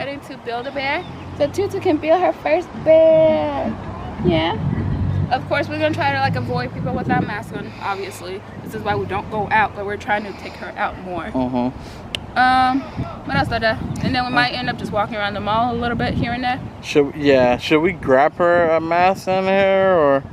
heading to Build-A-Bear so Tutu can build her first bear. Yeah. Of course, we're gonna try to like avoid people without masks on. Obviously, this is why we don't go out, but we're trying to take her out more. What else, Dada? And then we might end up just walking around the mall a little bit here and there. Should we grab her a mask in here, or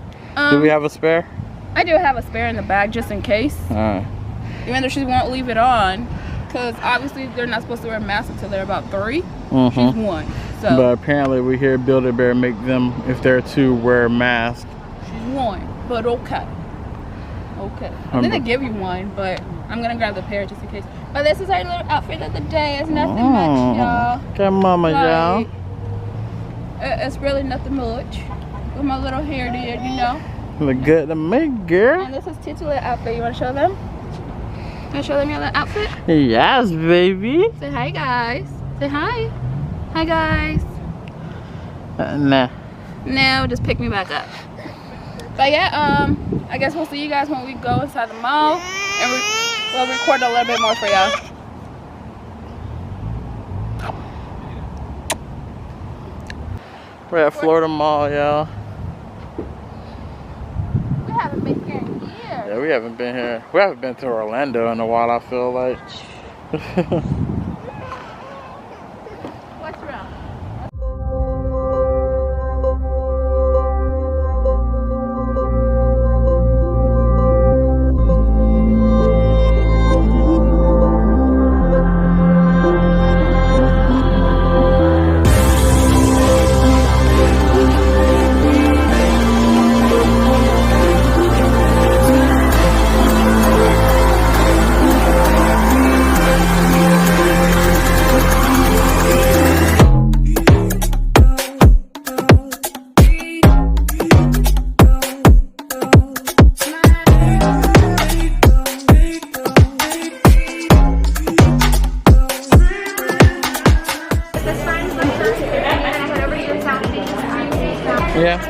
do we have a spare? I do have a spare in the bag just in case. Even though she won't leave it on, because obviously they're not supposed to wear masks until they're about 3. She's 1. So. But apparently we hear Build-A-Bear make them, if they're 2, wear masks. She's 1, but okay. Okay. I think they give you 1, but I'm gonna grab the pair just in case. But this is our little outfit of the day. It's nothing much, y'all. Okay, mama, y'all. It's really nothing much. With my little hair did, you know. Look good to me, girl. And this is Tutu's little outfit. You wanna show them? You wanna show them your little outfit? Yes, baby. Say hi, guys. Say hi. Hi, guys. Nah. No, just pick me back up. But yeah, I guess we'll see you guys when we go inside the mall, and we'll record a little bit more for y'all. We're at Florida Mall, y'all. We haven't been here in years. Yeah, we haven't been here. We haven't been to Orlando in a while, I feel like. What's wrong? Yeah.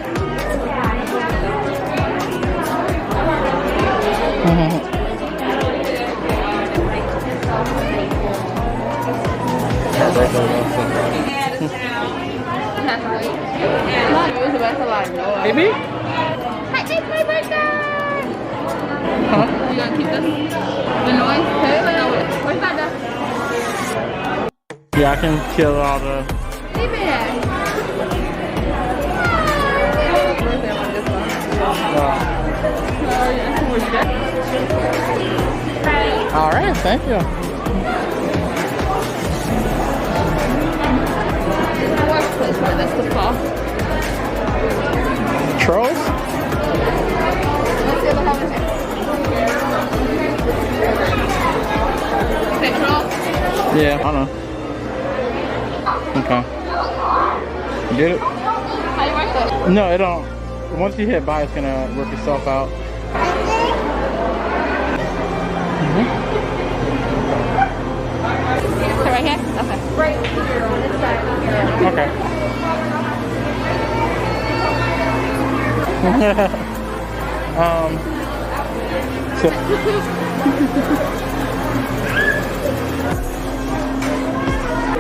Baby? Hey, it's my birthday! Huh? You gonna keep this? The noise? Where's that? Yeah, I can kill all the... Leave it at. All right, thank you. That's the fall. Trolls? Let's see the home is here. Trolls? Yeah, I know. Okay. Get it? How you work that? No, it don't. Once you hit buy, it's gonna work itself out. So right here? Okay. Right here on this side. Okay. So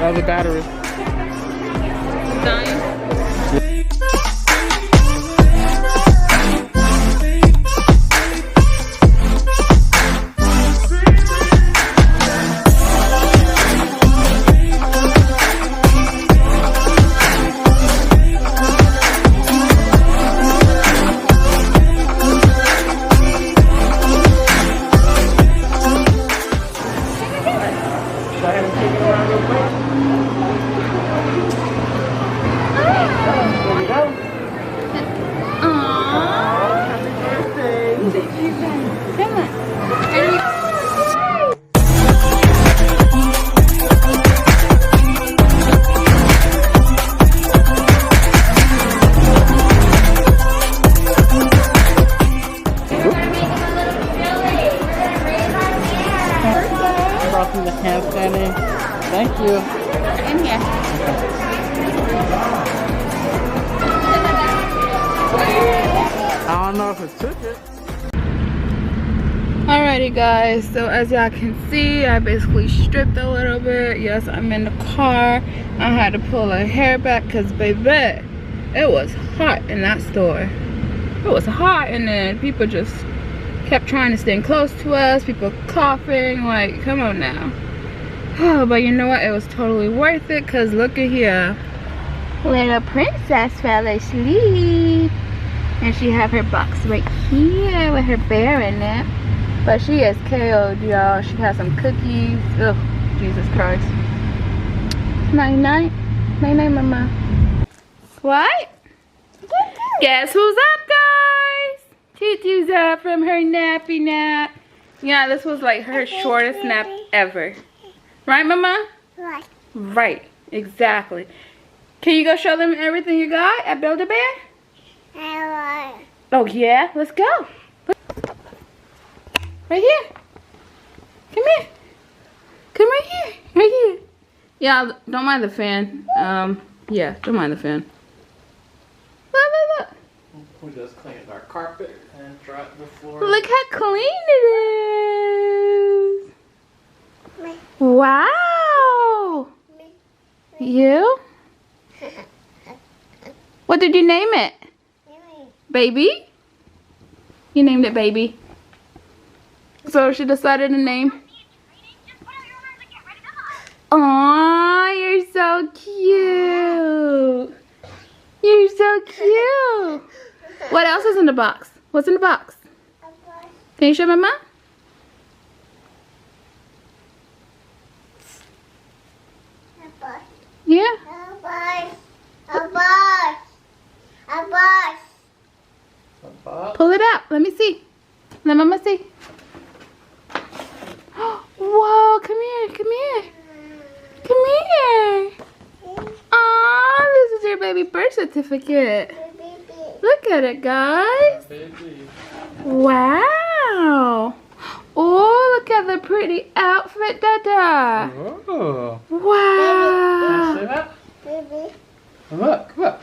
how's the battery? Dying. Thank you. In here. I don't know if it took it. Alrighty guys, so as y'all can see, I basically stripped a little bit. Yes, I'm in the car. I had to pull her hair back because baby, it was hot in that store. It was hot, and then people just kept trying to stand close to us. People coughing, like, come on now. Oh, but you know what? It was totally worth it because look at here. Little princess fell asleep. And she have her box right here with her bear in it. But she is KO'd, y'all. She has some cookies. Ugh, Jesus Christ. Night night. Night night, mama. What? Guess who's up, guys? Tutu's up from her nappy nap. Yeah, this was like her shortest nap ever. Right, mama? Right. Right. Exactly. Can you go show them everything you got at Build-A-Bear? Oh, yeah? Let's go. Right here. Come here. Come right here. Right here. Yeah, don't mind the fan. Yeah, don't mind the fan. Look, look, look. We just cleaned our carpet and dried the floor. Look how clean it is. Wow. You? What did you name it? Baby? You named it Baby. So she decided to name. Aw, you're so cute. You're so cute. What else is in the box? What's in the box? Can you show Mama? Yeah. Pull it out. Let me see. Let Mama see. Whoa, come here, come here. Come here. Aw, this is your baby birth certificate. Look at it, guys. Wow. Oh, look at the pretty outfit, Dada. Oh. Wow. Can I see that? Look, come up.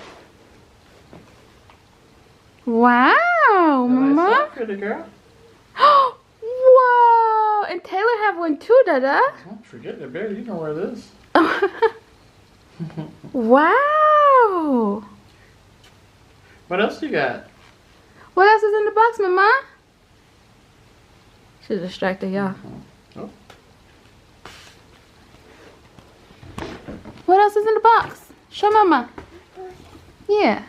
Wow, Mama. Pretty girl. Whoa. And Taylor have one too, Dada. Don't forget it, baby. You can wear this. Wow. What else you got? What else is in the box, Mama? She's distracted, y'all. Oh. What else is in the box? Show Mama. Yeah.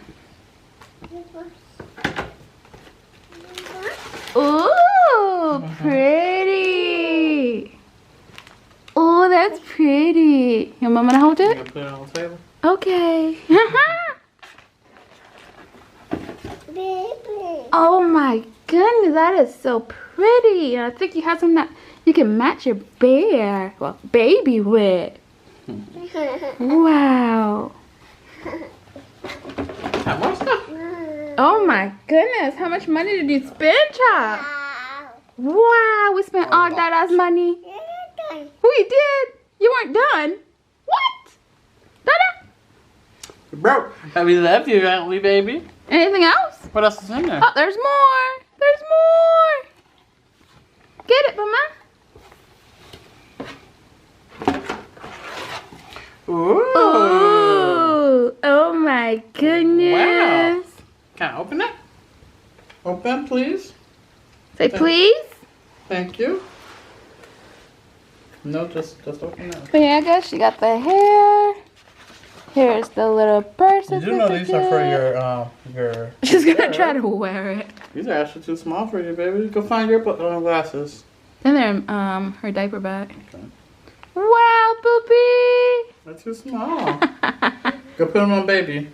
Ooh, pretty. Oh, that's pretty. Your mama gonna hold You it? gonna put it on the table? Okay. Oh my goodness, that is so pretty. And I think you have some that you can match your bear, well, baby with. Wow. How much stuff? Oh my goodness, how much money did you spend, child? Wow, we spent all Dada's money. We did. You weren't done. What? Dada? Bro, we love you, don't we, baby? Anything else? What else is in there? Oh, there's more. There's more. Get it, Mama. Ooh. Ooh. Oh my goodness. Wow. Can I open it? Open, please. Say please. Thank you. No, just open it. But yeah, I guess she got the hair. Here's the little birth You certificate. do know these are for your. She's gonna try to wear it. These are actually too small for you, baby. Go find your glasses. Then they're in her diaper bag. Okay. Wow, Boopy. They're too small. Go put them on baby.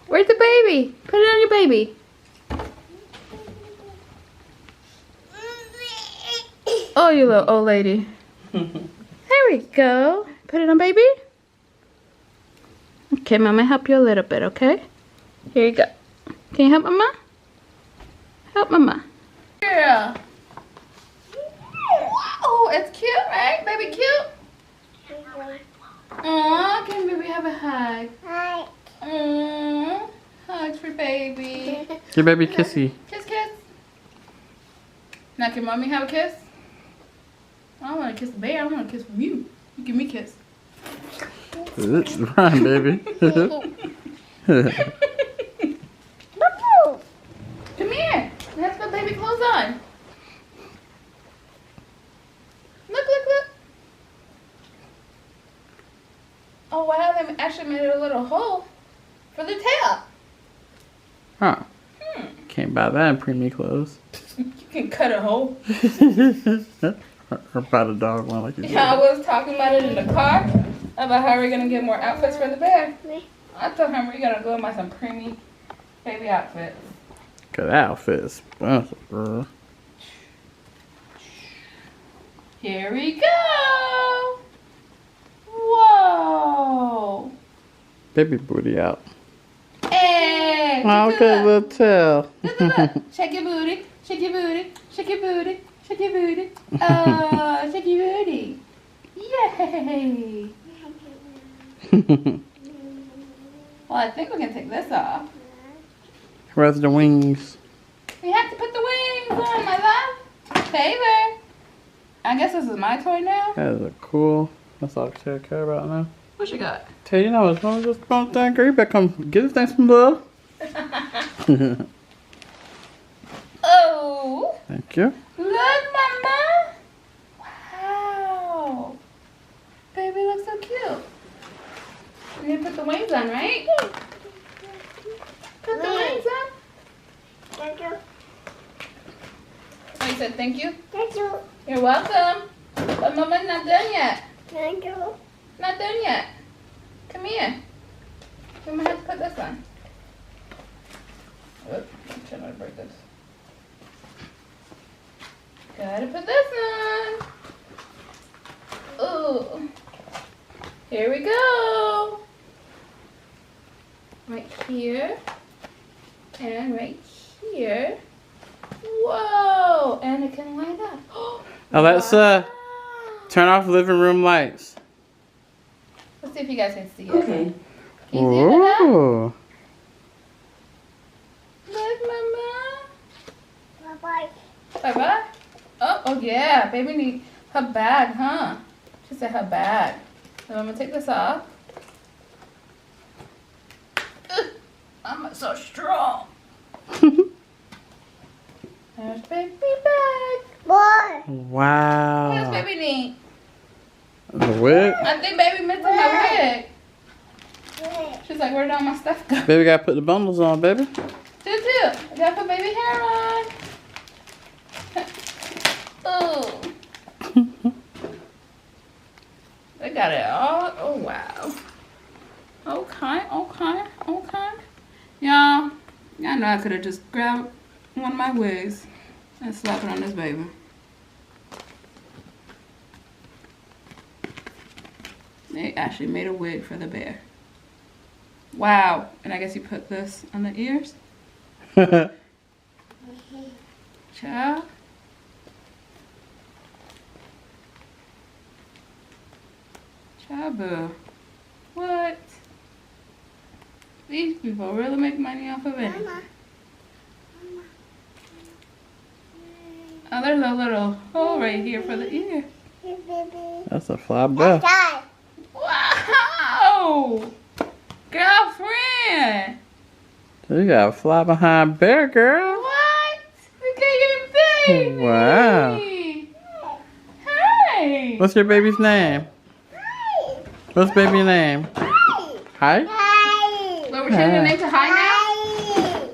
Where's the baby? Put it on your baby. Oh, you little old lady. There we go. Put it on baby. Okay, Mama, help you a little bit, okay? Here you go. Can you help Mama? Help Mama. Girl. Wow, it's cute, right? Baby cute? Aw, can baby have a hug? Hugs for baby. Your baby kissy. Kiss, kiss. Now can mommy have a kiss? I don't want to kiss the bear. I want to kiss from you. You give me a kiss. Run, baby. Come here. Let's put baby clothes on. Look, look, look. Oh wow, they actually made a little hole for the tail. Huh. Can't buy that in preemie clothes. You can cut a hole. Or buy the dog one like you Yeah, I said. was talking about it in the car about how we're gonna get more outfits for the bear. I told him we're gonna go and buy some preemie baby outfits. Cause that outfit is expensive, girl. Here we go. Whoa. Baby booty out. Hey. Oh, good little tail. Shake your booty. Shake your booty. Shake your booty. Shake your booty. Oh, shake your booty. Yay. Well, I think we can take this off. Where's the wings? We have to put the wings on, my love. Favor. I guess this is my toy now. That is a cool. That's all I care about now. What you got? Tell you know, it's one of those phone thing. Girl, you better come get this thing some love. Oh. Thank you. Look, mama. Wow. Baby looks so cute. We need to put the wings on, right? Put the wings on. Thank you. Oh, you said thank you? Thank you. You're welcome. But mama's not done yet. Thank you. Not done yet. Come here. We might have to put this on. Whoop, I'm trying not to break this. Gotta put this on. Ooh. Here we go. Right here. And right here. Whoa. And it can light up. Alexa, Wow. turn off living room lights. Let's see if you guys can see it. Okay. Can you see it now? Ooh. Look, mama. Bye-bye. Bye-bye. Oh, yeah. Baby need her bag, huh? She said her bag. So I'm going to take this off. Ugh, I'm so strong. There's baby bag. Boy. What does Wow. baby need? The wig? I think baby missing her wig. She's like, where'd all my stuff go? Baby gotta put the bundles on, baby. Too. I gotta put baby hair on. Oh. They got it all. Oh, wow. Okay. Y'all, I know I could have just grabbed one of my wigs and slapped it on this baby. They actually made a wig for the bear. Wow. And I guess you put this on the ears? Ciao. Ciao, boo. What? These people really make money off of it. Mama. Oh, there's a little hole right here for the ear. Here, baby. That's a fly breath. Dad. Wow! Girlfriend! So you got a fly behind bear, girl. What? Look at your baby! Wow. Hey! What's your baby's name? Hi. What's baby's name? Hi. Hi? Hi. So we're changing the name to Hi now?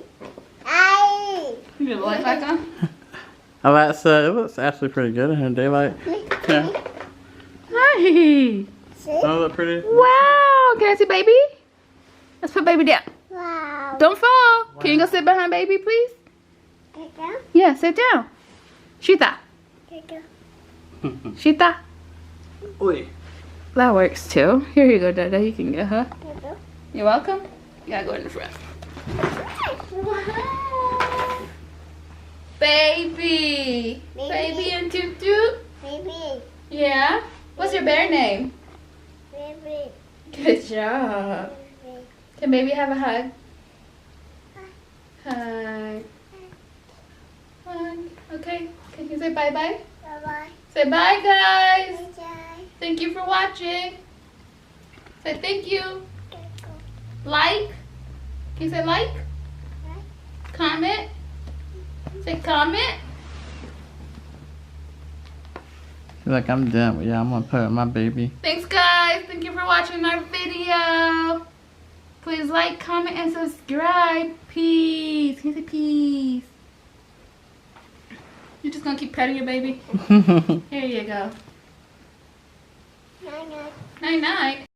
Hi. You need the light back on? Alexa, it looks actually pretty good in her daylight. Yeah. Hi! See? Oh, look pretty. Wow! Can I see baby? Let's put baby down. Wow. Don't fall. Can you go sit behind baby, please? Take down. Yeah, sit down. Shita. Take down. Shita. Oi. That works too. Here you go, Dada. You can get her. Take down. You're welcome. You gotta go in the front. Wow. Baby. Baby and Toot Toot. Baby. Yeah? What's your bear name? Baby. Good job. Baby. Can baby have a hug? Hug. Hug. Okay. Can you say bye-bye? Bye-bye. Say bye, guys. Bye-bye. Thank you for watching. Say thank you. Like. Can you say like? Comment. Say comment. Like I'm done. Yeah, I'm gonna put my baby. Thanks, guys. Thank you for watching our video. Please like, comment, and subscribe. Peace. Can you say peace? You're just gonna keep petting your baby? Here you go. Night-night. Night-night.